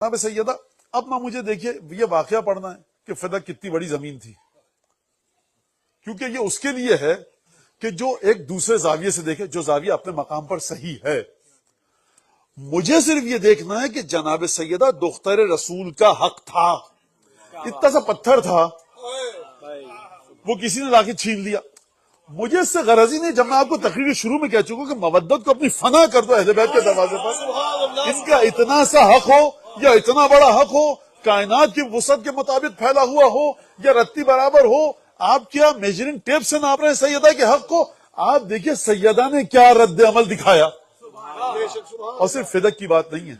جناب سیدہ اب نہ مجھے دیکھیے یہ واقعہ پڑھنا ہے کہ فدق کتنی بڑی زمین تھی، کیونکہ یہ اس کے لیے ہے کہ جو ایک دوسرے زاویے سے دیکھے، جو زاویہ اپنے مقام پر صحیح ہے۔ مجھے صرف یہ دیکھنا ہے کہ جناب سیدہ دختر رسول کا حق تھا، اتنا سا پتھر تھا وہ کسی نے لا کے چھین لیا۔ مجھے اس سے غرض ہی نہیں، جب میں آپ کو تقریر کے شروع میں کہہ چکا کہ مودت کو اپنی فنا کر دو اہل بیت کے دروازے پر، ان کا اتنا سا حق ہو یا اتنا بڑا حق ہو، کائنات کی وسعت کے مطابق پھیلا ہوا ہو یا رتی برابر ہو، آپ کیا میجرنگ ٹیپ سے ناپ رہے ہیں سیدہ کے حق کو؟ آپ دیکھیے سیدہ نے کیا رد عمل دکھایا۔ اور صرف فدق کی بات نہیں ہے،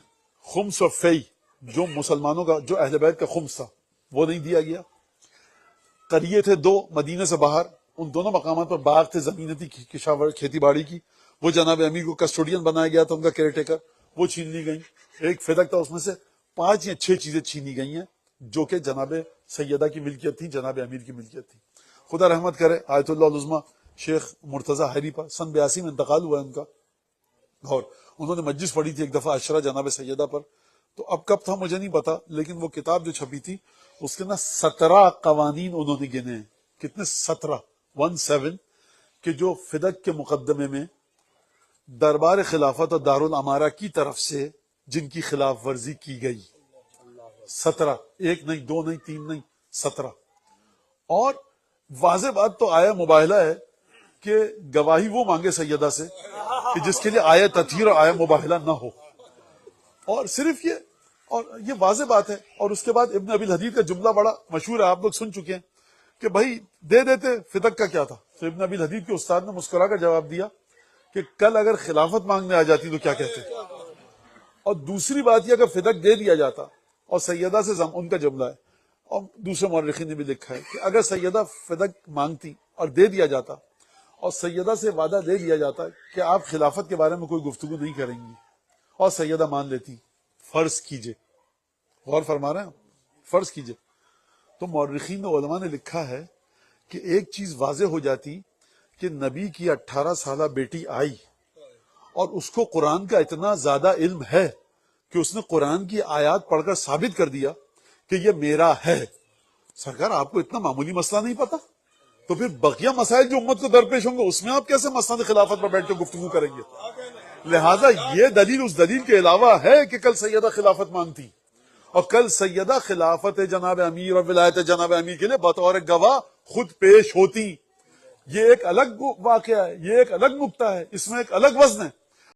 خمس و فی جو مسلمانوں کا، جو اہل بیت کا خمس تھا وہ نہیں دیا گیا۔ قریے تھے دو مدینے سے باہر، ان دونوں مقامات پر باغ تھے، زمینیں تھی کھیتی باڑی کی، وہ جناب امیر کو کسٹوڈین بنایا گیا تھا، ان کا کیئر ٹیکر، وہ چھین لی گئی۔ ایک فدق تھا، اس میں سے 5 یا 6 چیزیں چھینی گئی ہیں جو کہ جناب سیدہ کی ملکیت تھی، جناب امیر کی ملکیت تھی۔ خدا رحمت کرے آیت اللہ العظمی شیخ مرتضی حیری پر، سن 82 میں انتقال ہوا ہے ان کا، اور انہوں نے مجلس پڑھی تھی ایک دفعہ عشرہ جناب سیدہ پر، تو اب کب تھا مجھے نہیں پتا، لیکن وہ کتاب جو چھپی تھی اس کے نا 17 قوانین انہوں نے گنے ہیں۔ کتنے؟ 17 کہ جو فدق کے مقدمے میں دربار خلافت اور دارالامارہ کی طرف سے جن کی خلاف ورزی کی گئی، 17، 1 نہیں 2 نہیں 3 نہیں 17۔ اور واضح بات تو آیا مباہلہ ہے کہ گواہی وہ مانگے سیدہ سے کہ جس کے لیے آیا تطہیر اور آیا مباہلہ نہ ہو، اور صرف یہ، اور یہ واضح بات ہے۔ اور اس کے بعد ابن ابی الحدید کا جملہ بڑا مشہور ہے، آپ لوگ سن چکے ہیں کہ بھائی دے دیتے، فدق کا کیا تھا؟ تو ابن ابی الحدید کے استاد نے مسکرا کر جواب دیا کہ کل اگر خلافت مانگنے آ جاتی تو کیا کہتے؟ اور دوسری بات یہ، اگر فدق دے دیا جاتا، اور سیدہ سے ان کا جملہ ہے اور دوسرے مورخین نے بھی لکھا ہے کہ اگر سیدہ فدق مانگتی اور دے دیا جاتا، اور سیدہ سے وعدہ دے دیا جاتا کہ آپ خلافت کے بارے میں کوئی گفتگو نہیں کریں گی، اور سیدہ مان لیتی، فرض کیجئے، غور فرما رہے ہیں، فرض کیجئے، تو مورخین علماء نے لکھا ہے کہ ایک چیز واضح ہو جاتی کہ نبی کی 18 سالہ بیٹی آئی اور اس کو قرآن کا اتنا زیادہ علم ہے کہ اس نے قرآن کی آیات پڑھ کر ثابت کر دیا کہ یہ میرا ہے۔ سرکار آپ کو اتنا معمولی مسئلہ نہیں پتا، تو پھر بقیہ مسائل جو امت کو درپیش ہوں گے اس میں آپ کیسے مسند خلافت پر بیٹھ کے گفتگو کریں گے؟ لہٰذا یہ دلیل اس دلیل کے علاوہ ہے کہ کل سیدہ خلافت مانگتی، اور کل سیدہ خلافت جناب امیر اور ولایت جناب امیر کے لیے بطور گواہ خود پیش ہوتی۔ یہ ایک الگ واقعہ ہے، یہ ایک الگ نکتہ ہے، اس میں ایک الگ وزن ہے۔